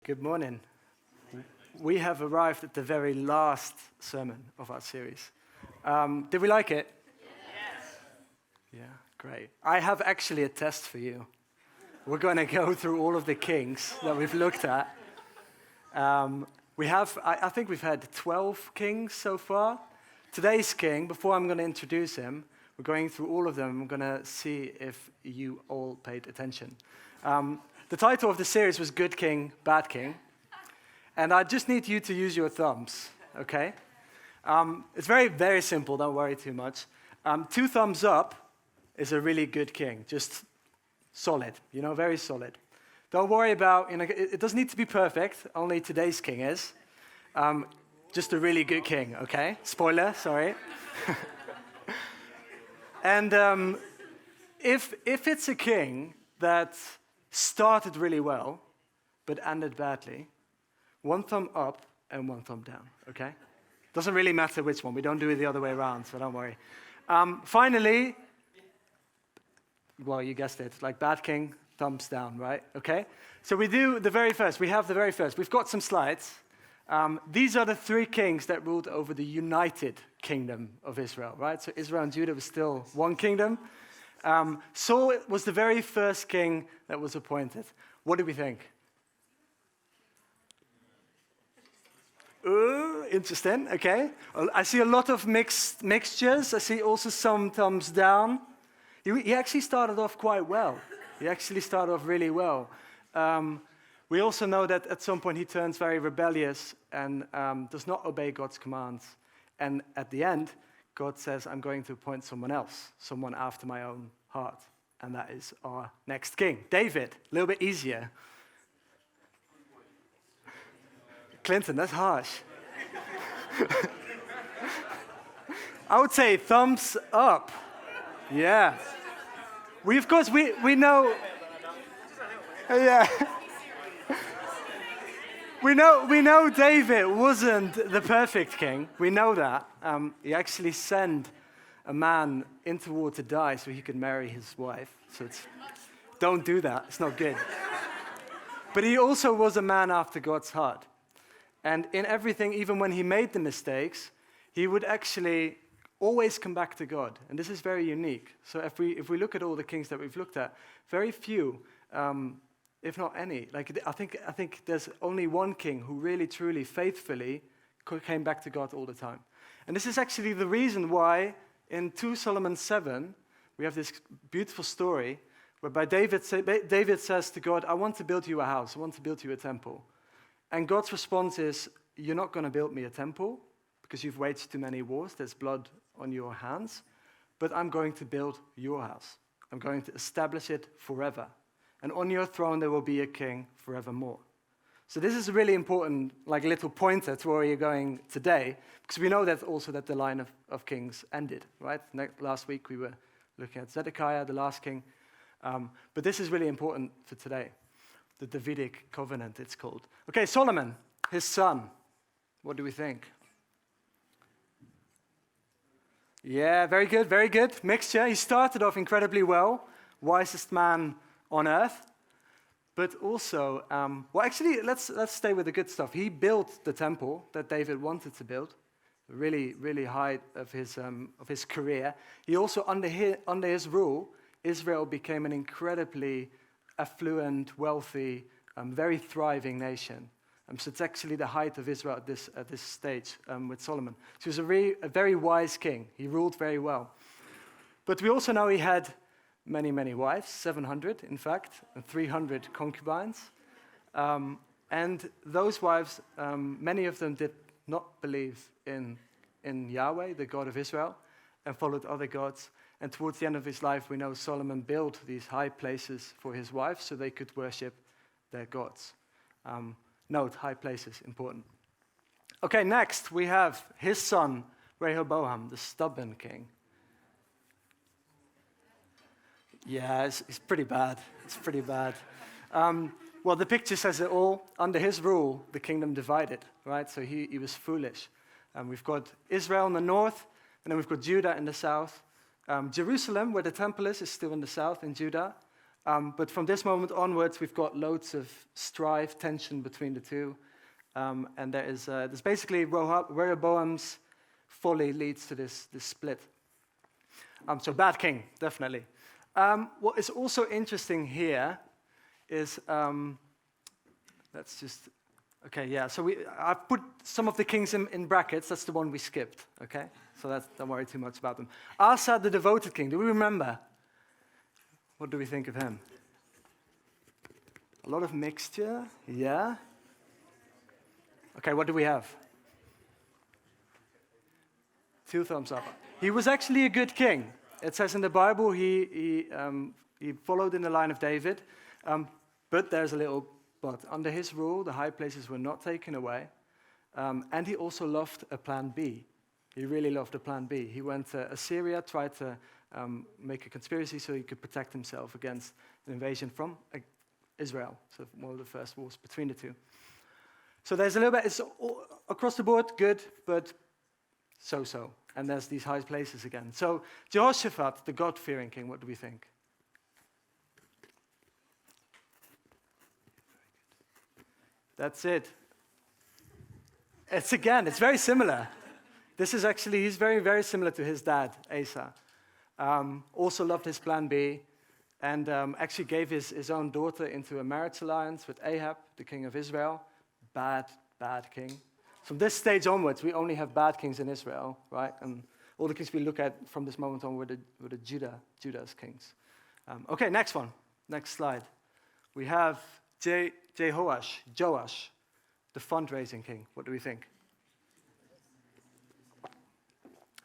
Good morning. We have arrived at the very last sermon of our series. Did we like it? Yes. Yeah, great. I have actually a test for you. We're going to go through all of the kings that we've looked at. I think we've had 12 kings so far. Today's king, before I'm going to introduce him, we're going through all of them. We're going to see if you all paid attention. The title of the series was Good King, Bad King. And I just need you to use your thumbs, okay? It's very, very simple. Don't worry too much. 2 thumbs up is a really good king. Just solid, very solid. Don't worry about, it doesn't need to be perfect. Only today's king is. Just a really good king, okay? Spoiler, sorry. And if it's a king that started really well, but ended badly, 1 thumb up and 1 thumb down, okay? Doesn't really matter which one. We don't do it the other way around, so don't worry. Finally, well, you guessed it, like bad king, thumbs down, right? Okay? So we do the very first. We have the very first. We've got some slides. These are the 3 kings that ruled over the united kingdom of Israel, right? So Israel and Judah was still one kingdom. Saul was the very first king that was appointed. What do we think? Interesting, okay. I see a lot of mixtures. I see also some thumbs down. He actually started off quite well. He actually started off really well. We also know that at some point he turns very rebellious and does not obey God's commands. And at the end, God says, I'm going to appoint someone else, someone after my own heart. And that is our next king, David. A little bit easier. Clinton, that's harsh. I would say thumbs up. Yeah. We know. Yeah. We know David wasn't the perfect king. We know that. He actually sent a man into war to die so he could marry his wife. So don't do that. It's not good. But he also was a man after God's heart. And in everything, even when he made the mistakes, he would actually always come back to God. And this is very unique. So if we look at all the kings that we've looked at, very few, if not any, I think there's only one king who really, truly, faithfully came back to God all the time. And this is actually the reason why in 2 Solomon 7, we have this beautiful story whereby David says to God, I want to build you a house. I want to build you a temple. And God's response is, you're not going to build me a temple because you've waged too many wars. There's blood on your hands. But I'm going to build your house. I'm going to establish it forever. And on your throne there will be a king forevermore. So this is a really important, little pointer to where you're going today, because we know that also that the line of kings ended, right? Last week we were looking at Zedekiah, the last king. But this is really important for today. The Davidic covenant, it's called. Okay, Solomon, his son. What do we think? Yeah, very good, very good. Mixture. He started off incredibly well. Wisest man on earth. But also, let's stay with the good stuff. He built the temple that David wanted to build. Really, really high of his career. He also, under his rule, Israel became an incredibly affluent, wealthy, very thriving nation. So it's actually the height of Israel at this stage with Solomon. So he was a very wise king. He ruled very well. But we also know he had many, many wives, 700 in fact, and 300 concubines. And those wives, many of them did not believe in Yahweh, the God of Israel, and followed other gods. And towards the end of his life, we know Solomon built these high places for his wives so they could worship their gods. Note, high places, important. Okay, next we have his son, Rehoboam, the stubborn king. Yeah, it's pretty bad. It's pretty bad. Well, the picture says it all. Under his rule, the kingdom divided, right? So he was foolish. We've got Israel in the north, and then we've got Judah in the south. Jerusalem, where the temple is still in the south, in Judah. But from this moment onwards, we've got loads of strife, tension between the two. And there's basically Rehoboam's folly leads to this split. So bad king, definitely. What is also interesting here is, let's just, okay, yeah. So I've put some of the kings in brackets. That's the one we skipped, okay? So don't worry too much about them. Asa, the devoted king, do we remember? What do we think of him? A lot of mixture, yeah. Okay, what do we have? 2 thumbs up. He was actually a good king. It says in the Bible he followed in the line of David, but there's a little but. Under his rule, the high places were not taken away, and he also loved a plan B. He really loved a plan B. He went to Assyria, tried to make a conspiracy so he could protect himself against an invasion from Israel. So one of the first wars between the two. So there's a little bit, it's across the board good, but so-so. And there's these high places again. So Jehoshaphat, the God-fearing king, what do we think? That's it. It's very similar. He's very, very similar to his dad, Asa. Also loved his plan B, and actually gave his own daughter into a marriage alliance with Ahab, the king of Israel. Bad king. From this stage onwards, we only have bad kings in Israel, right? And all the kings we look at from this moment on were the Judah's kings. Okay, next one. Next slide. We have Joash, the fundraising king. What do we think?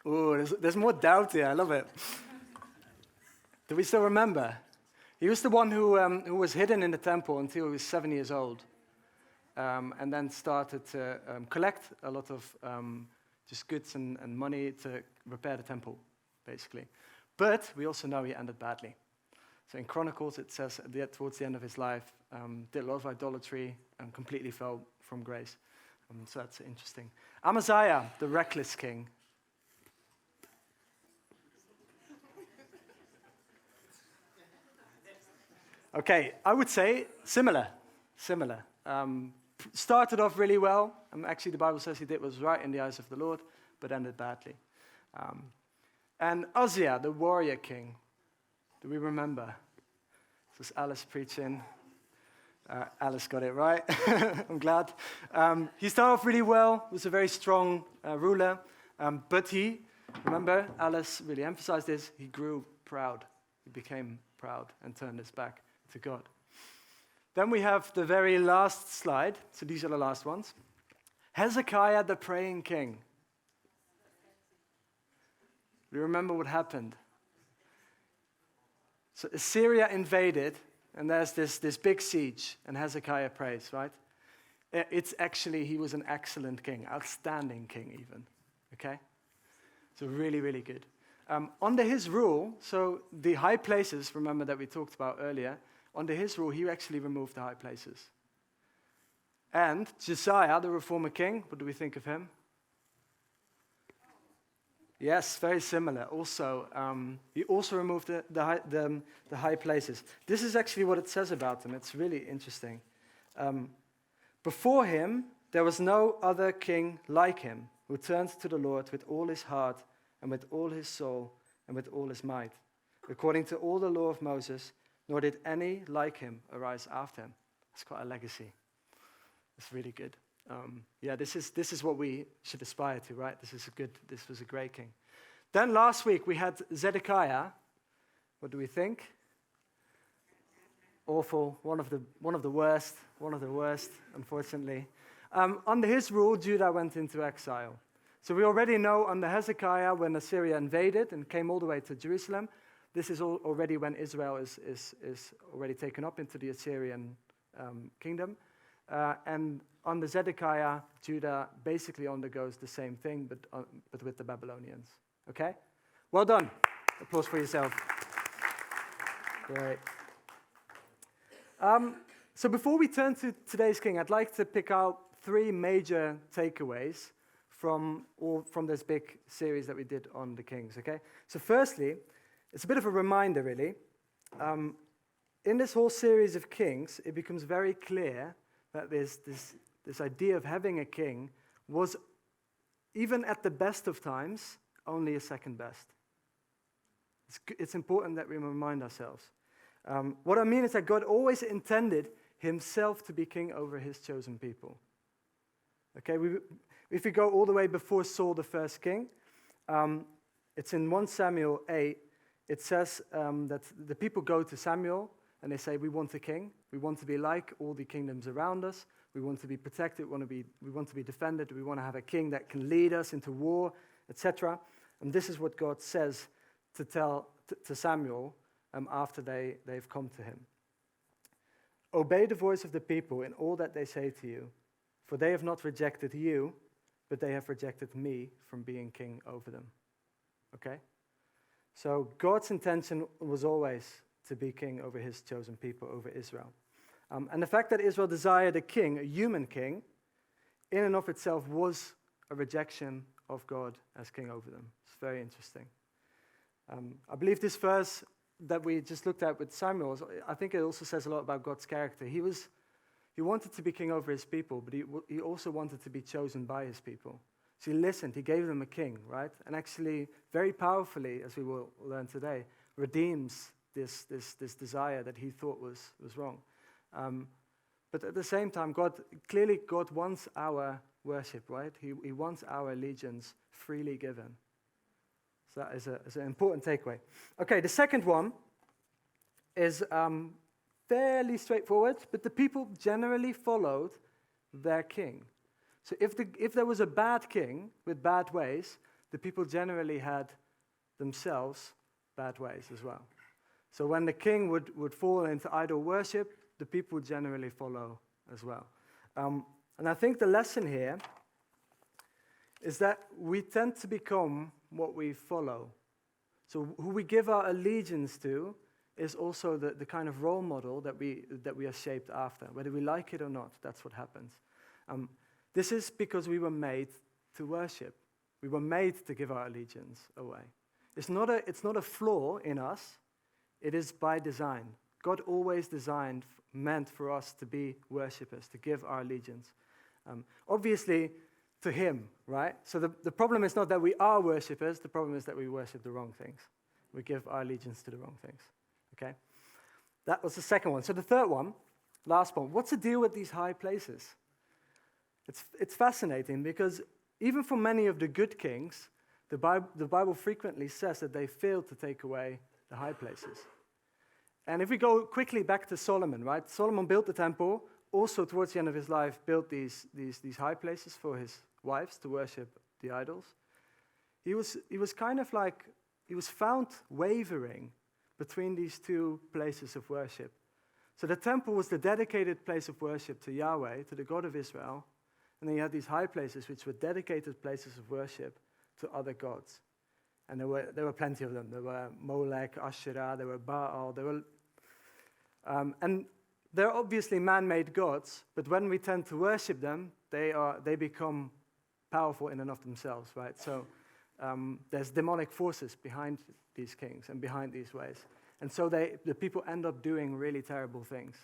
Oh, there's more doubt here. I love it. Do we still remember? He was the one who was hidden in the temple until he was 7 years old. And then started to collect a lot of just goods and money to repair the temple, basically. But we also know he ended badly. So in Chronicles, it says that towards the end of his life, did a lot of idolatry and completely fell from grace. So that's interesting. Amaziah, the reckless king. Okay, I would say similar. Started off really well. Actually, the Bible says he did what was right in the eyes of the Lord, but ended badly. And Uzziah, the warrior king. Do we remember? This is Alice preaching. Alice got it right. I'm glad. He started off really well, was a very strong ruler, but remember, Alice really emphasized this, he grew proud. He became proud and turned his back to God. Then we have the very last slide. So these are the last ones. Hezekiah, the praying king. Do you remember what happened? So Assyria invaded, and there's this big siege, and Hezekiah prays, right? He was an excellent king, outstanding king even, okay? So really, really good. Under his rule, so the high places, remember that we talked about earlier, under his rule, he actually removed the high places. And Josiah, the reformer king, what do we think of him? Yes, very similar. Also, he also removed the high places. This is actually what it says about him. It's really interesting. Before him, there was no other king like him who turned to the Lord with all his heart and with all his soul and with all his might, according to all the law of Moses, nor did any like him arise after him. It's quite a legacy. It's really good. This is what we should aspire to, right? This was a great king. Then last week we had Zedekiah. What do we think? Awful. One of the worst, unfortunately. Under his rule, Judah went into exile. So we already know under Hezekiah, when Assyria invaded and came all the way to Jerusalem, this is already when Israel is already taken up into the Assyrian kingdom. And under Zedekiah, Judah basically undergoes the same thing, but with the Babylonians. Okay? Well done. Applause for yourself. Great. So before we turn to today's king, I'd like to pick out 3 major takeaways from this big series that we did on the kings. Okay? So firstly, it's a bit of a reminder, really. in this whole series of kings, it becomes very clear that this idea of having a king was, even at the best of times, only a second best. It's important that we remind ourselves. What I mean is that God always intended himself to be king over his chosen people. Okay, if we go all the way before Saul, the first king, it's in 1 Samuel 8, it says that the people go to Samuel and they say, we want a king. We want to be like all the kingdoms around us. We want to be protected. We want to be defended. We want to have a king that can lead us into war, etc. And this is what God says to tell to Samuel after they've come to him. Obey the voice of the people in all that they say to you, for they have not rejected you, but they have rejected me from being king over them. Okay? So God's intention was always to be king over his chosen people, over Israel. And the fact that Israel desired a king, a human king, in and of itself was a rejection of God as king over them. It's very interesting. I believe this verse that we just looked at with Samuel, I think it also says a lot about God's character. He wanted to be king over his people, but he also wanted to be chosen by his people. So he listened, he gave them a king, right? And actually, very powerfully, as we will learn today, redeems this desire that he thought was wrong. But at the same time, God wants our worship, right? He wants our allegiance freely given. So that is an important takeaway. Okay, the second one is fairly straightforward, but the people generally followed their king. So if there was a bad king with bad ways, the people generally had themselves bad ways as well. So when the king would fall into idol worship, the people would generally follow as well. And I think the lesson here is that we tend to become what we follow. So who we give our allegiance to is also the kind of role model that we are shaped after. Whether we like it or not, that's what happens. This is because we were made to worship. We were made to give our allegiance away. It's not a flaw in us. It is by design. God always meant for us to be worshippers, to give our allegiance. Obviously, to him, right? So the problem is not that we are worshippers. The problem is that we worship the wrong things. We give our allegiance to the wrong things. Okay? That was the second one. So the third one, last one. What's the deal with these high places? It's fascinating because even for many of the good kings, the Bible frequently says that they failed to take away the high places. And if we go quickly back to Solomon, right? Solomon built the temple, also towards the end of his life built these high places for his wives to worship the idols. He was kind of like, he was found wavering between these two places of worship. So the temple was the dedicated place of worship to Yahweh, to the God of Israel, and then you had these high places which were dedicated places of worship to other gods. And there were plenty of them. There were Molech, Asherah, there were Baal, and they're obviously man-made gods, but when we tend to worship them, they become powerful in and of themselves, right? So there's demonic forces behind these kings and behind these ways. And so the people end up doing really terrible things.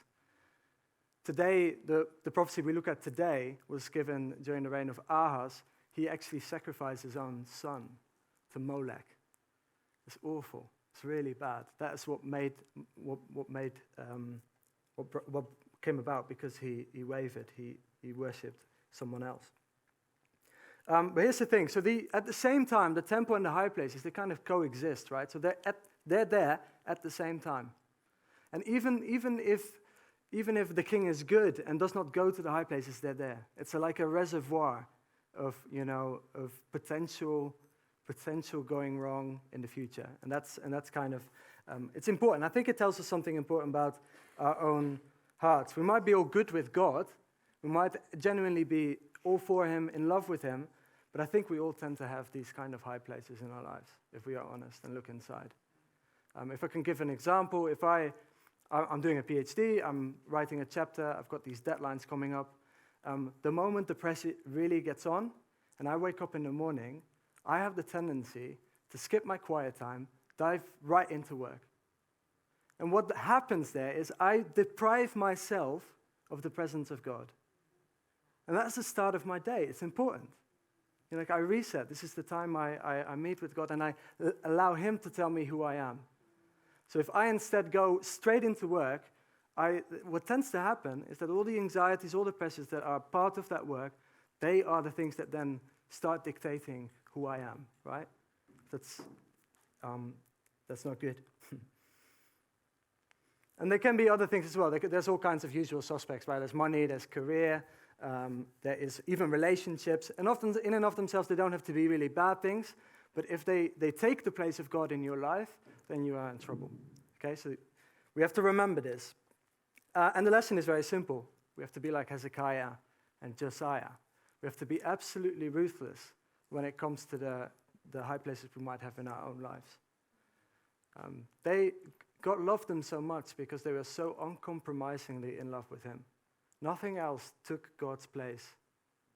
Today, the prophecy we look at today was given during the reign of Ahaz. He actually sacrificed his own son to Molech. It's awful. It's really bad. That's what came about because he wavered. He worshipped someone else. But here's the thing. So at the same time, the temple and the high places, they kind of coexist, right? So they're there at the same time. And even if the king is good and does not go to the high places, they're there. It's like a reservoir of potential going wrong in the future. And that's kind of, it's important. I think it tells us something important about our own hearts. We might be all good with God. We might genuinely be all for him, in love with him. But I think we all tend to have these kind of high places in our lives, if we are honest and look inside. If I can give an example, if I'm doing a PhD, I'm writing a chapter, I've got these deadlines coming up. The moment the pressure really gets on, and I wake up in the morning, I have the tendency to skip my quiet time, dive right into work. And what happens there is I deprive myself of the presence of God. And that's the start of my day. It's important. Like I reset. This is the time I meet with God and I allow Him to tell me who I am. So if I instead go straight into work, what tends to happen is that all the anxieties, all the pressures that are part of that work, they are the things that then start dictating who I am, right? That's not good. And there can be other things as well. There's all kinds of usual suspects, right? There's money, there's career, there is even relationships. And often, in and of themselves, they don't have to be really bad things. But if they take the place of God in your life, then you are in trouble. Okay, so we have to remember this. And the lesson is very simple. We have to be like Hezekiah and Josiah. We have to be absolutely ruthless when it comes to the high places we might have in our own lives. God loved them so much because they were so uncompromisingly in love with Him. Nothing else took God's place,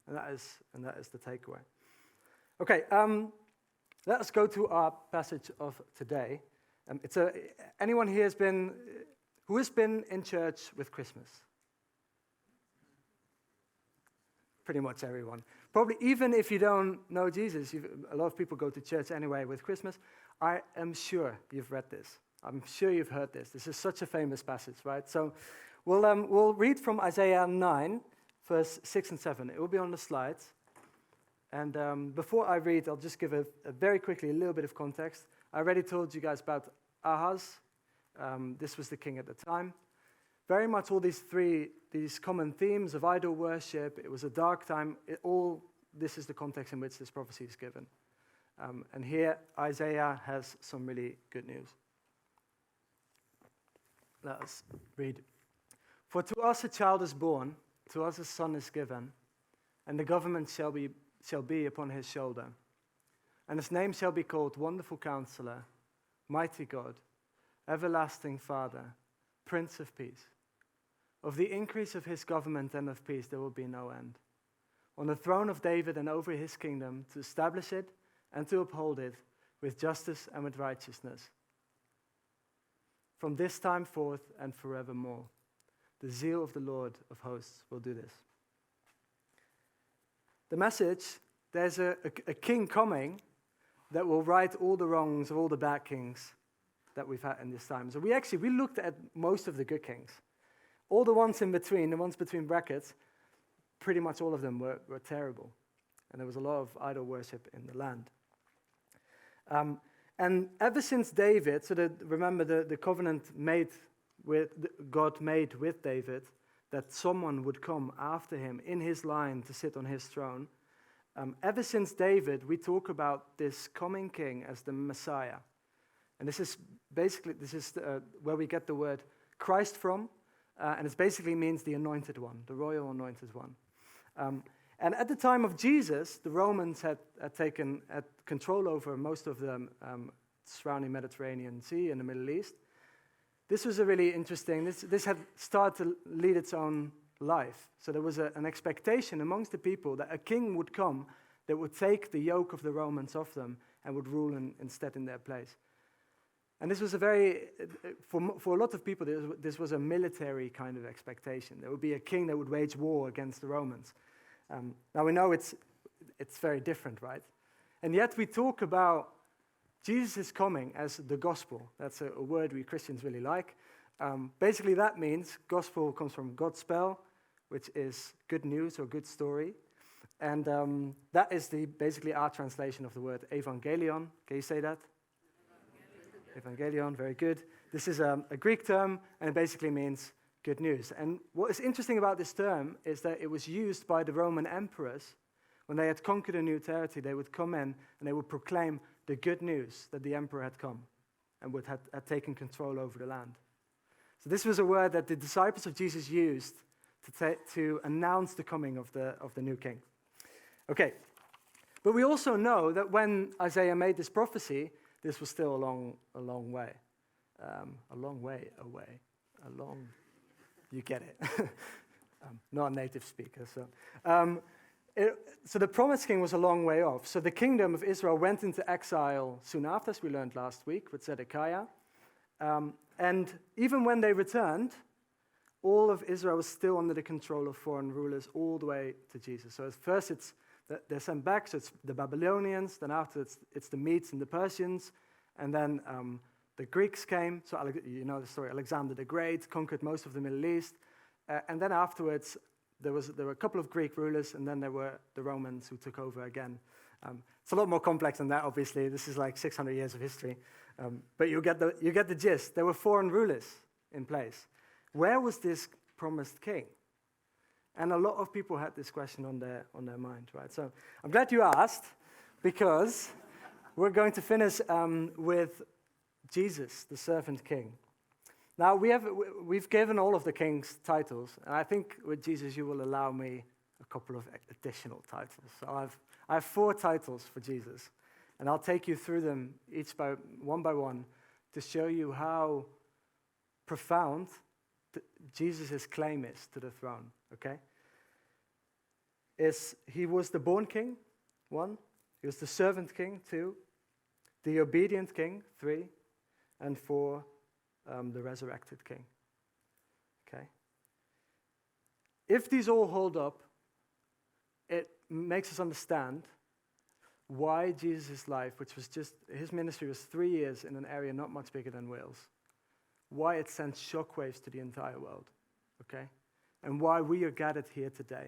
and that is the takeaway. Okay, let us go to our passage of today. Anyone here who has been in church with Christmas? Pretty much everyone. Probably even if you don't know Jesus, a lot of people go to church anyway with Christmas. I am sure you've read this. I'm sure you've heard this. This is such a famous passage, right? So we'll read from Isaiah 9, verse 6 and 7. It will be on the slides. And before I read, I'll just give a very quickly a little bit of context. I already told you guys about Ahaz. This was the king at the time. Very much all these common themes of idol worship. It was a dark time. This is the context in which this prophecy is given. And here Isaiah has some really good news. Let us read. For to us a child is born, to us a son is given, and the government shall be upon his shoulder. And his name shall be called Wonderful Counselor, Mighty God, Everlasting Father, Prince of Peace. Of the increase of his government and of peace there will be no end. On the throne of David and over his kingdom, to establish it and to uphold it with justice and with righteousness. From this time forth and forevermore, the zeal of the Lord of hosts will do this. The message, there's a king coming that will right all the wrongs of all the bad kings that we've had in this time. So we looked at most of the good kings. All the ones in between, the ones between brackets, pretty much all of them were terrible. And there was a lot of idol worship in the land. And ever since David, remember the covenant God made with David, that someone would come after him in his line to sit on his throne. Ever since David, we talk about this coming king as the Messiah. And this is where we get the word Christ from. And it basically means the anointed one, the royal anointed one. And at the time of Jesus, the Romans had taken control over most of the surrounding Mediterranean Sea and the Middle East. This was a really interesting, this had started to lead its own life. So there was an expectation amongst the people that a king would come that would take the yoke of the Romans off them and would rule instead in their place. And this was for a lot of people, this was a military kind of expectation. There would be a king that would wage war against the Romans. Now we know it's very different, right? And yet we talk about Jesus is coming as the gospel. That's a word we Christians really like. Basically that means gospel comes from Godspell, which is good news or good story. And that is basically our translation of the word evangelion. Can you say that? Evangelion, very good. This is a Greek term, and it basically means good news. And what is interesting about this term is that it was used by the Roman emperors. When they had conquered a new territory, they would come in and they would proclaim the good news that the emperor had come and had taken control over the land. So this was a word that the disciples of Jesus used to announce the coming of the new king. Okay, but we also know that when Isaiah made this prophecy, this was still a long way. A long way away. You get it. Not a native speaker. So the promised king was a long way off. So the kingdom of Israel went into exile soon after, as we learned last week with Zedekiah. And even when they returned, all of Israel was still under the control of foreign rulers all the way to Jesus. So at first they're sent back, so it's the Babylonians, then after it's the Medes and the Persians, and then the Greeks came. So you know the story, Alexander the Great conquered most of the Middle East. And then afterwards, there were a couple of Greek rulers, and then there were the Romans who took over again. It's a lot more complex than that, obviously. This is like 600 years of history. But you get the gist. There were foreign rulers in place. Where was this promised king? And a lot of people had this question on their mind, right? So I'm glad you asked, because we're going to finish with Jesus, the servant king. Now, we've given all of the kings titles, and I think with Jesus you will allow me a couple of additional titles. So I have 4 titles for Jesus, and I'll take you through them one by one to show you how profound Jesus' claim is to the throne, okay? He was the born king, 1. He was the servant king, 2. The obedient king, 3. And 4, the resurrected king, okay? If these all hold up, it makes us understand why Jesus' life, his ministry was 3 years in an area not much bigger than Wales, why it sends shockwaves to the entire world, okay? And why we are gathered here today.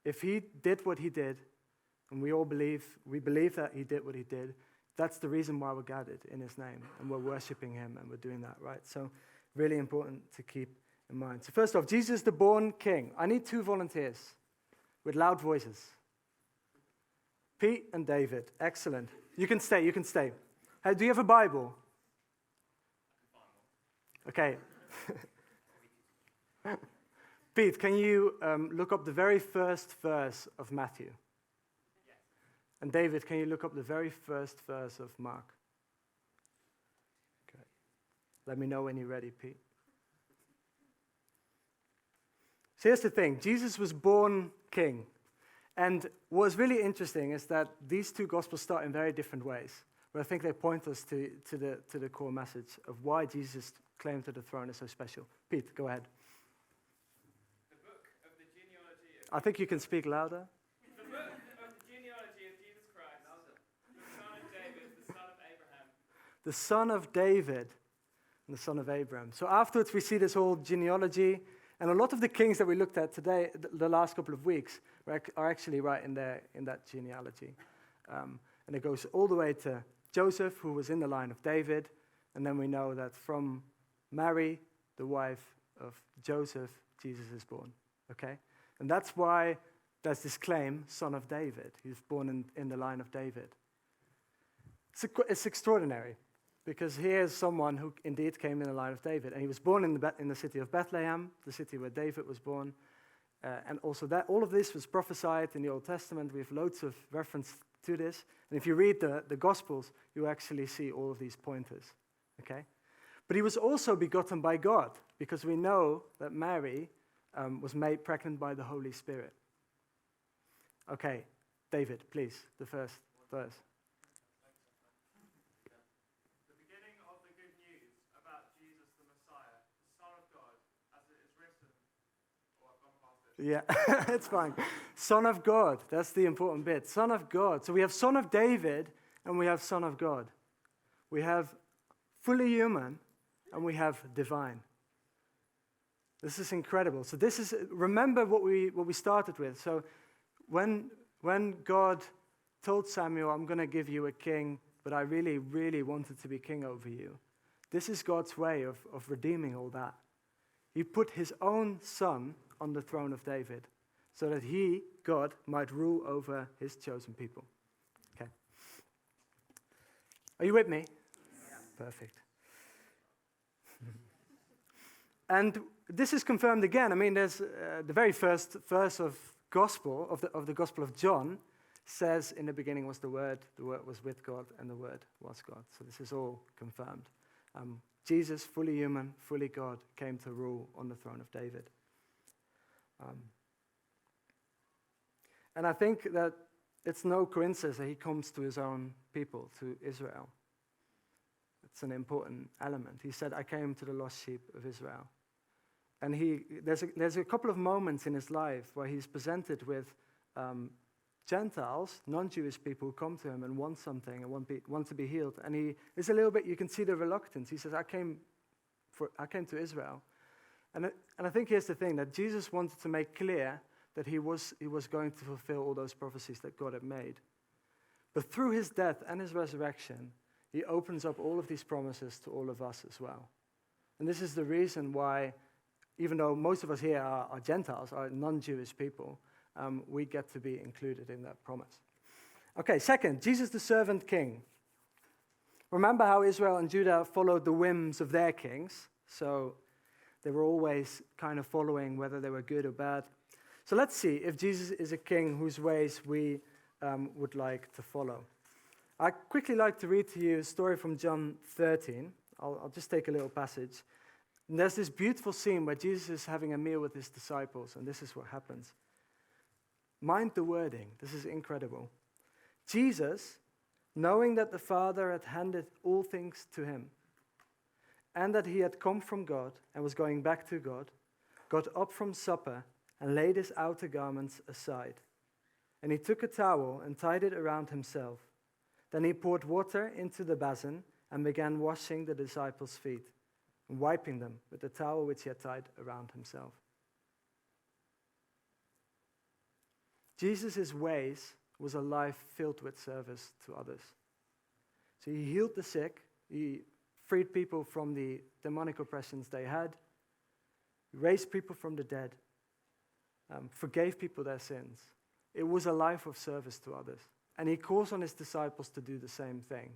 If he did what he did, and we believe that he did what he did, that's the reason why we're gathered in his name, and we're worshiping him, and we're doing that, right? So really important to keep in mind. So first off, Jesus the born king. I need 2 volunteers with loud voices. Pete and David. Excellent. You can stay. Hey, do you have a Bible? Okay. Pete, can you look up the very first verse of Matthew? Yes. And David, can you look up the very first verse of Mark? Okay. Let me know when you're ready, Pete. So here's the thing. Jesus was born king. And what's really interesting is that these 2 gospels start in very different ways. But I think they point us to the core message of why Jesus' claim to the throne is so special. Pete, go ahead. The book of the genealogy of I think you can speak louder. The book of the genealogy of Jesus Christ, the son of David, the son of Abraham. The son of David and the son of Abraham. So afterwards we see this whole genealogy, and a lot of the kings that we looked at today, the last couple of weeks, are actually right in that genealogy. And it goes all the way to Joseph, who was in the line of David, and then we know that from Mary, the wife of Joseph, Jesus is born, okay? And that's why there's this claim, son of David. He's born in the line of David. It's extraordinary, because here's someone who indeed came in the line of David, and he was born in the city of Bethlehem, the city where David was born, and also that all of this was prophesied in the Old Testament. We have loads of reference to this, and if you read the Gospels, you actually see all of these pointers, okay? But he was also begotten by God, because we know that Mary was made pregnant by the Holy Spirit. Okay, David, please, the first verse. The beginning of the good news about Jesus the Messiah, the Son of God, as it is written. Oh, I've gone past it. Yeah, it's fine. Son of God, that's the important bit. Son of God. So we have Son of David, and we have Son of God. We have fully human, and we have divine. This is incredible. So remember what we started with. So when God told Samuel, I'm going to give you a king, but I really, really wanted to be king over you. This is God's way of redeeming all that. He put his own son on the throne of David so that he, God, might rule over his chosen people. Okay. Are you with me? Yeah. Perfect. And this is confirmed again. I mean, there's the very first verse of the Gospel of John says, in the beginning was the Word was with God, and the Word was God. So this is all confirmed. Jesus, fully human, fully God, came to rule on the throne of David. And I think that it's no coincidence that he comes to his own people, to Israel. It's an important element. He said, I came to the lost sheep of Israel. And there's a couple of moments in his life where he's presented with Gentiles, non-Jewish people, who come to him and want something and want to be healed. And he is a little bit, you can see the reluctance. He says, I came to Israel. And I think here's the thing, that Jesus wanted to make clear that he was going to fulfill all those prophecies that God had made. But through his death and his resurrection, he opens up all of these promises to all of us as well. And this is the reason why, even though most of us here are Gentiles, are non-Jewish people, we get to be included in that promise. Okay, second, Jesus the servant king. Remember how Israel and Judah followed the whims of their kings? So they were always kind of following whether they were good or bad. So let's see if Jesus is a king whose ways we would like to follow. I'd quickly like to read to you a story from John 13. I'll just take a little passage. And there's this beautiful scene where Jesus is having a meal with his disciples, and this is what happens. Mind the wording. This is incredible. Jesus, knowing that the Father had handed all things to him, and that he had come from God and was going back to God, got up from supper and laid his outer garments aside. And he took a towel and tied it around himself. Then he poured water into the basin and began washing the disciples' feet and wiping them with the towel which he had tied around himself. Jesus' ways was a life filled with service to others. So he healed the sick, he freed people from the demonic oppressions they had, raised people from the dead, forgave people their sins. It was a life of service to others. And he calls on his disciples to do the same thing.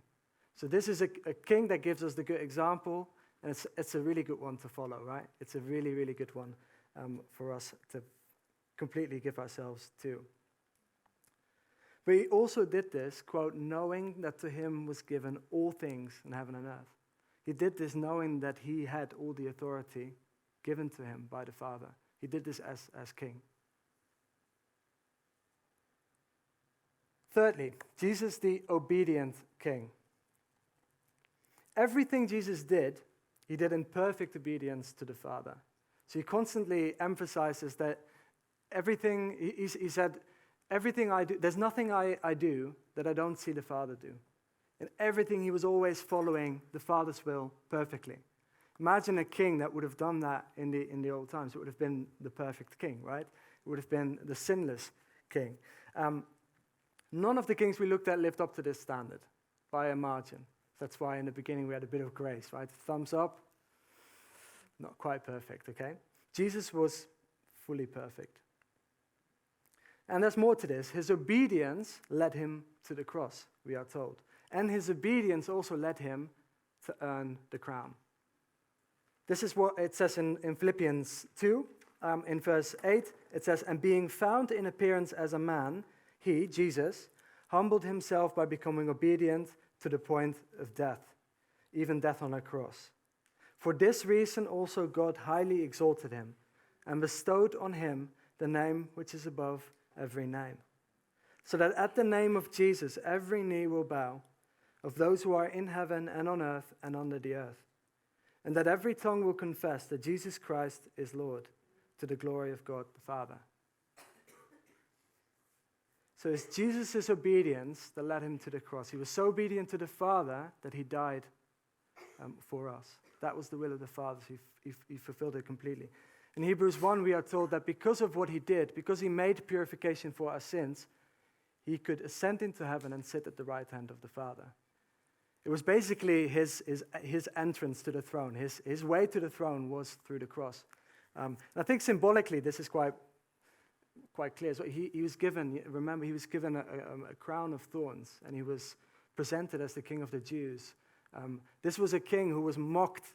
So this is a king that gives us the good example, and it's a really good one to follow, right? It's a really, really good one for us to completely give ourselves to. But he also did this, quote, knowing that to him was given all things in heaven and earth. He did this knowing that he had all the authority given to him by the Father. He did this as king. Thirdly, Jesus the obedient king. Everything Jesus did, he did in perfect obedience to the Father. So he constantly emphasizes that everything, he said, everything I do, there's nothing I do that I don't see the Father do. In everything, he was always following the Father's will perfectly. Imagine a king that would have done that in the old times. It would have been the perfect king, right? It would have been the sinless king. None of the kings we looked at lived up to this standard by a margin. That's why in the beginning we had a bit of grace, right? Thumbs up, not quite perfect, okay? Jesus was fully perfect. And there's more to this. His obedience led him to the cross, we are told. And his obedience also led him to earn the crown. This is what it says in Philippians 2, in verse 8. It says, and being found in appearance as a man, he, Jesus, humbled himself by becoming obedient to the point of death, even death on a cross. For this reason also God highly exalted him and bestowed on him the name which is above every name, so that at the name of Jesus every knee will bow, of those who are in heaven and on earth and under the earth, and that every tongue will confess that Jesus Christ is Lord, to the glory of God the Father. So it's Jesus' obedience that led him to the cross. He was so obedient to the Father that he died for us. That was the will of the Father. So he fulfilled it completely. In Hebrews 1, we are told that because of what he did, because he made purification for our sins, he could ascend into heaven and sit at the right hand of the Father. It was basically his entrance to the throne. His way to the throne was through the cross. And I think symbolically this is quite clear. So he was given, remember, he was given a crown of thorns, and he was presented as the king of the Jews. This was a king who was mocked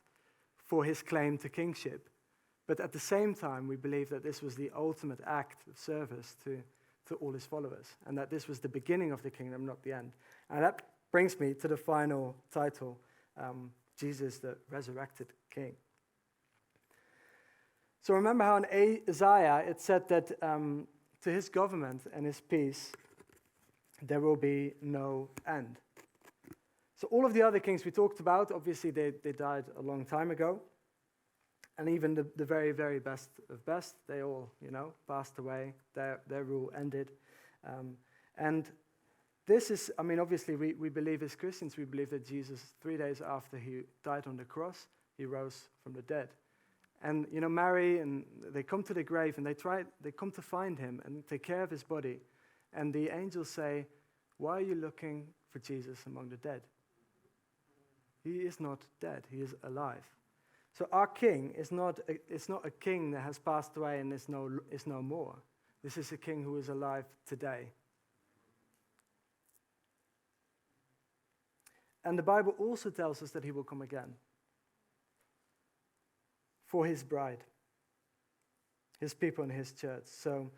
for his claim to kingship. But at the same time, we believe that this was the ultimate act of service to all his followers, and that this was the beginning of the kingdom, not the end. And that brings me to the final title, Jesus the resurrected king. So remember how in Isaiah it said that to his government and his peace there will be no end. So all of the other kings we talked about, obviously they died a long time ago. And even the very, very best of best, they all, passed away. Their rule ended. And this is, obviously we believe as Christians, we believe that Jesus, 3 days after he died on the cross, he rose from the dead. And, Mary, and they come to the grave and they come to find him and take care of his body. And the angels say, "Why are you looking for Jesus among the dead? He is not dead, he is alive." So our king is not a king that has passed away and is no more. This is a king who is alive today. And the Bible also tells us that he will come again for his bride, his people and his church. So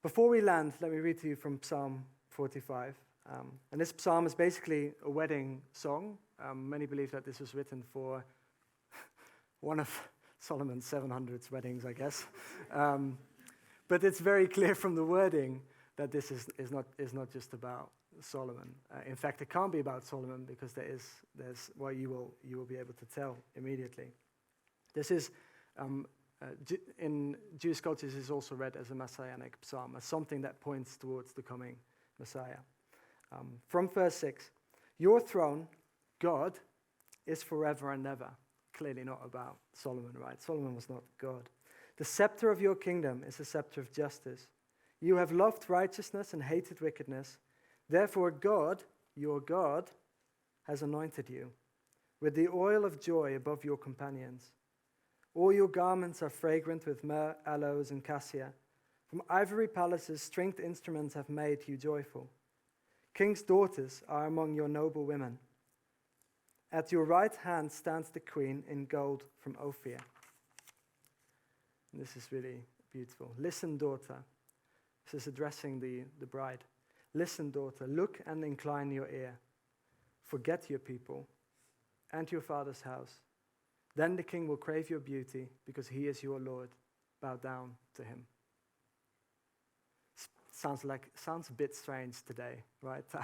before we land, let me read to you from Psalm 45. And this psalm is basically a wedding song. Many believe that this was written for one of Solomon's 700 weddings, I guess. But it's very clear from the wording that this is not just about Solomon. In fact, it can't be about Solomon because there's you will be able to tell immediately. This is in Jewish culture is also read as a messianic psalm, as something that points towards the coming Messiah. From verse 6, "Your throne, God, is forever and ever." Clearly not about Solomon, right? Solomon was not God. "The scepter of your kingdom is a scepter of justice. You have loved righteousness and hated wickedness. Therefore God, your God, has anointed you with the oil of joy above your companions. All your garments are fragrant with myrrh, aloes, and cassia. From ivory palaces, stringed instruments have made you joyful. King's daughters are among your noble women. At your right hand stands the queen in gold from Ophir." And this is really beautiful. "Listen, daughter." This is addressing the bride. "Listen, daughter, look and incline your ear. Forget your people and your father's house. Then the king will crave your beauty because he is your Lord. Bow down to him." Sounds a bit strange today, right? To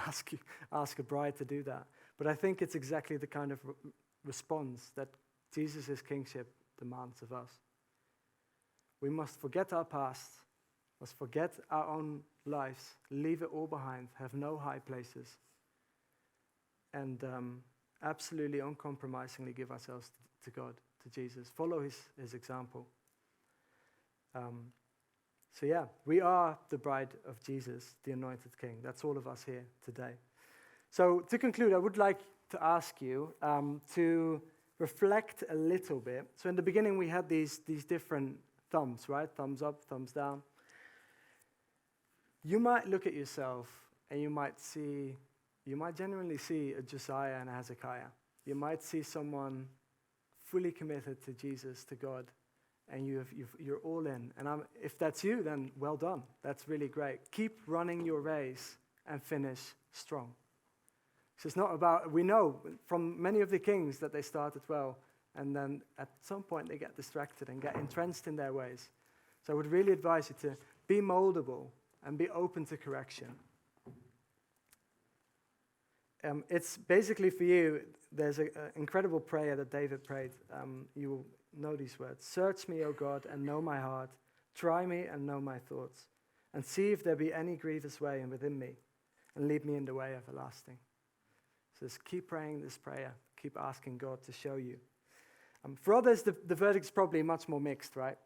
ask a bride to do that. But I think it's exactly the kind of response that Jesus' kingship demands of us. We must forget our past, must forget our own lives, leave it all behind, have no high places, and absolutely uncompromisingly give ourselves to God, to Jesus. Follow his example. So yeah, we are the bride of Jesus, the anointed king. That's all of us here today. So to conclude, I would like to ask you to reflect a little bit. So in the beginning, we had these different thumbs, right? Thumbs up, thumbs down. You might look at yourself and you might genuinely see a Josiah and a Hezekiah. You might see someone fully committed to Jesus, to God, and you're all in. And if that's you, then well done. That's really great. Keep running your race and finish strong. So it's not about, we know from many of the kings that they started well, and then at some point they get distracted and get entrenched in their ways. So I would really advise you to be moldable and be open to correction. It's basically for you, there's an incredible prayer that David prayed. You will know these words. "Search me, O God, and know my heart. Try me and know my thoughts. And see if there be any grievous way within me, and lead me in the way everlasting." So just keep praying this prayer. Keep asking God to show you. For others, the verdict's probably much more mixed, right?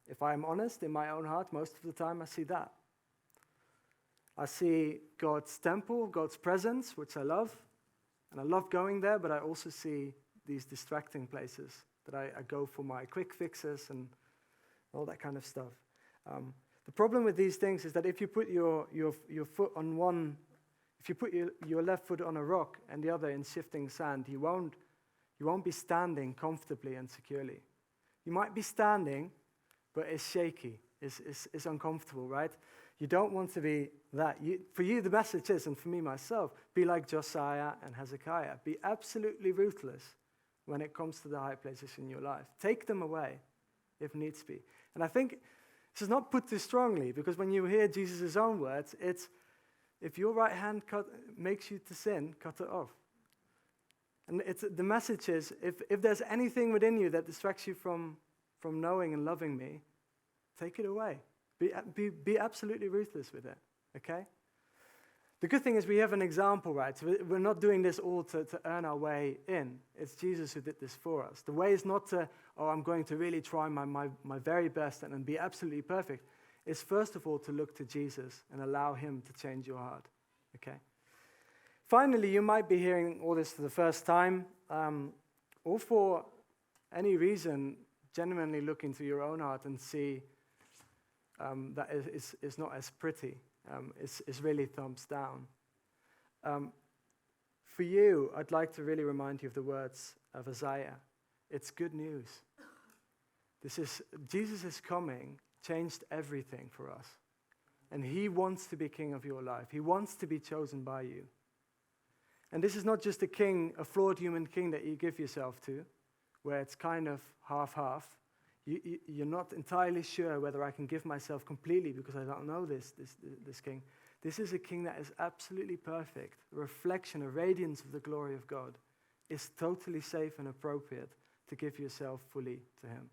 If I'm honest, in my own heart, most of the time I see that. I see God's temple, God's presence, which I love, and I love going there, but I also see these distracting places that I go for my quick fixes and all that kind of stuff. The problem with these things is that if you put your foot on one, if you put your left foot on a rock and the other in shifting sand, you won't be standing comfortably and securely. You might be standing, but it's shaky, it's uncomfortable, right? You don't want to be that. For you, the message is, and for me myself, be like Josiah and Hezekiah. Be absolutely ruthless when it comes to the high places in your life. Take them away if needs be. And I think this is not put too strongly, because when you hear Jesus' own words, it's, if your right hand makes you to sin, cut it off. And the message is, if there's anything within you that distracts you from knowing and loving me, take it away. Be absolutely ruthless with it, okay? The good thing is we have an example, right? So we're not doing this all to earn our way in. It's Jesus who did this for us. The way is not to, I'm going to really try my very best and be absolutely perfect. It's first of all to look to Jesus and allow him to change your heart, okay? Finally, you might be hearing all this for the first time, or for any reason, genuinely look into your own heart and see that it's not as pretty. It's really thumbs down. For you, I'd like to really remind you of the words of Isaiah. It's good news. Jesus is coming, changed everything for us. And he wants to be king of your life. He wants to be chosen by you. And this is not just a king, a flawed human king that you give yourself to, where it's kind of half-half. You're not entirely sure whether I can give myself completely because I don't know this king. This is a king that is absolutely perfect, a reflection, a radiance of the glory of God. It's totally safe and appropriate to give yourself fully to him.